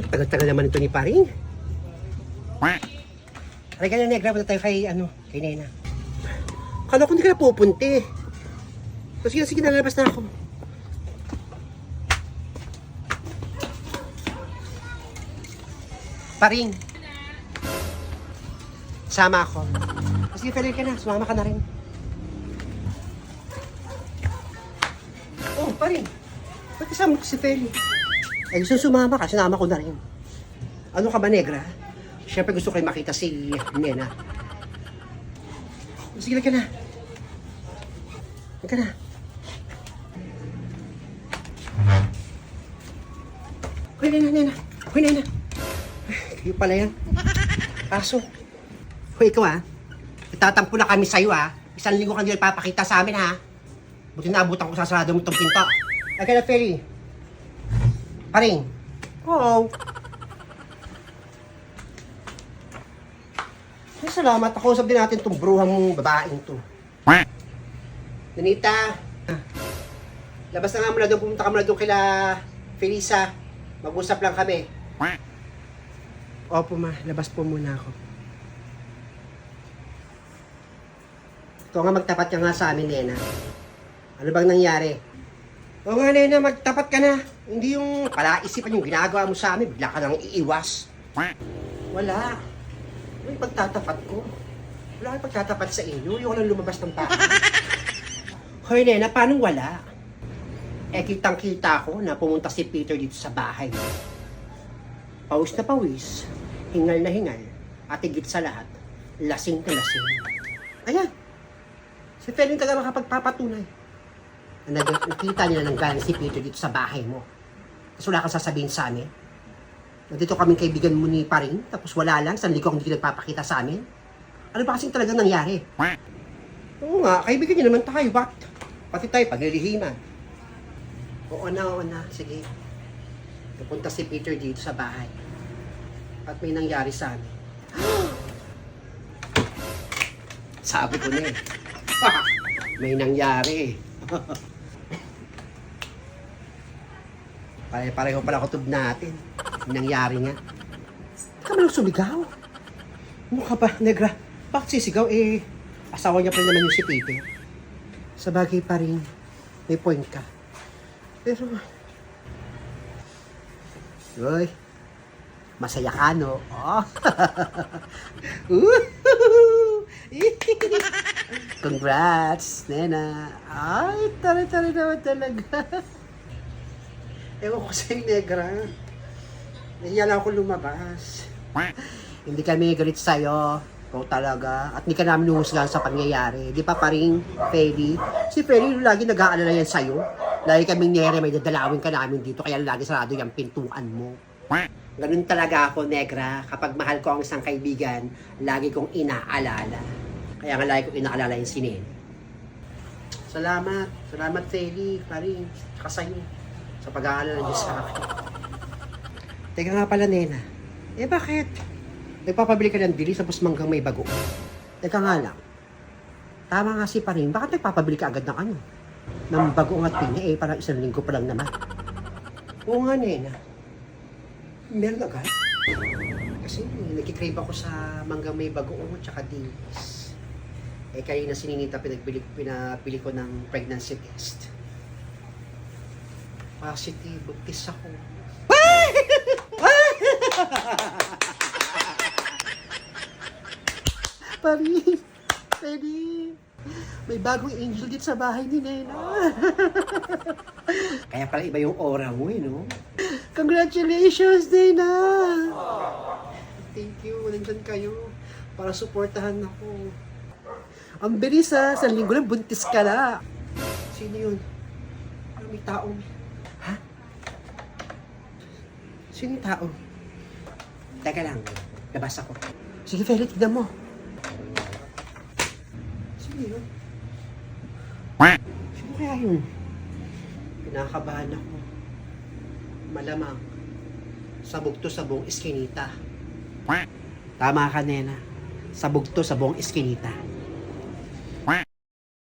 Tagal-tagal naman ito ni Paring. Halika na, Negra. Punta tayo kay Nena. Kala ko hindi ka na pupunti. So, sige, nalalabas na ako. Paring. Sama ako. Sige, Feli ka na. Sumama ka na rin. Oh, Paring. Ba't kasama ko si Feli? Ay, gusto sumama ka. Sinama ko na rin. Ano ka ba, Negra? Siyempre gusto ko makita si Nena. Sige, ka na. Ka na. Hoy, Nena. Hoy, Nena. Kayo pala yan. Kaso. Hoy, ikaw itatampo na kami sa'yo 1 linggo kang hindi nagpapakita sa amin Buti naabutan ko sa sarado mo itong pinto. Ay ka na, Feli. Paring. Oo. Ay, salamat. Ako sabihin natin itong bruhang babaeng to. Nanita. Labas na nga muna doon. Pumunta ka muna doon kila Felisa. Mag-usap lang kami. Opo, ma. Labas po muna ako. Ito nga, magtapat ka nga sa amin, Nena. Ano bang nangyari? Oo nga, Nena, magtapat ka na. Hindi yung palaisipan yung ginagawa mo sa amin. Bigla ka nang iiwas. Wala. Ano yung pagtatapat ko? Wala yung pagtatapat sa inyo. Yung walang lumabas ng paa. Hoy, Nena, paano wala? Kitang-kita ko na pumunta si Peter dito sa bahay. Pawis na pawis. Hingal na hingal. At higit sa lahat, lasing na lasing. Ayan. Si Feli talaga makapagpapatunay. Nakita nila ng galing si Peter dito sa bahay mo. Tapos wala kang sasabihin sa amin. Nandito kaming kaibigan mo ni Paring, tapos wala lang, 1 linggo hindi nagpapakita sa amin. Ano ba kasing talagang nangyari? Oo nga, kaibigan niyo naman tayo, bakit? Pati tayo, paglilihiman. Oo na, sige. Napunta si Peter dito sa bahay. At may nangyari sa amin. Sabi ko na may nangyari. Pare-pareho pala kutob natin. May nangyari nga. Hindi ka malang sumigaw. Ano ka ba, Negra? Bakit sisigaw? Asawa niya pa naman yung si Peter. Sa bagay pa rin, may point ka. Pero, uy, masaya ka, no? Oh. Congrats, Nena. Ay, tari-tari naman talaga. Ewan ko sa'yo, Negra. Nahiya lang ako lumabas. Hindi kami galit sa'yo. Ikaw talaga. At hindi ka namin huhusgahan sa pangyayari. Di pa Paring, Feli? Si Feli lagi nag-aalala yan sa'yo. Lagi kaming nere, may dadalawin ka namin dito. Kaya lagi sarado yung pintuan mo. Ganun talaga ako, Negra. Kapag mahal ko ang isang kaibigan, lagi kong inaalala. Kaya nga lagi kong inaalala yung sinin. Salamat. Salamat, Feli, Paring, saka sa'yo. Sa pag-aalala niyo sa akin. Teka nga pala, Nena. Bakit? Nagpapabili ka ng dili tapos manggang may bago. Teka nga lang. Tama nga si Paring. Bakit nagpapabili ka agad ng ng bagoong at pinya? Parang 1 linggo pa lang naman. Oo nga, Nena. Meron agad. Kasi nagkikrave ako sa manggang may bagoong at saka dilis. Kanina sininita pinapili ko ng pregnancy test. Positive, buntis ako. Paring, Feli, may bagong angel dito sa bahay ni Nena. Kaya pala iba yung aura mo, no? Congratulations, Nena! Thank you, nandyan kayo para suportahan ako. Ang bilis 1 linggo lang, buntis ka na. Sino yun? Parang may tao. Ha? Sino yung tao? Teka lang, labas ako. Sige, Feli, tignan mo. Sino yun? Sino kaya yun? Pinakabahan ako. Malamang. Sabog to sa buong iskinita. Tama ka, Nena. Sabog to sa buong iskinita.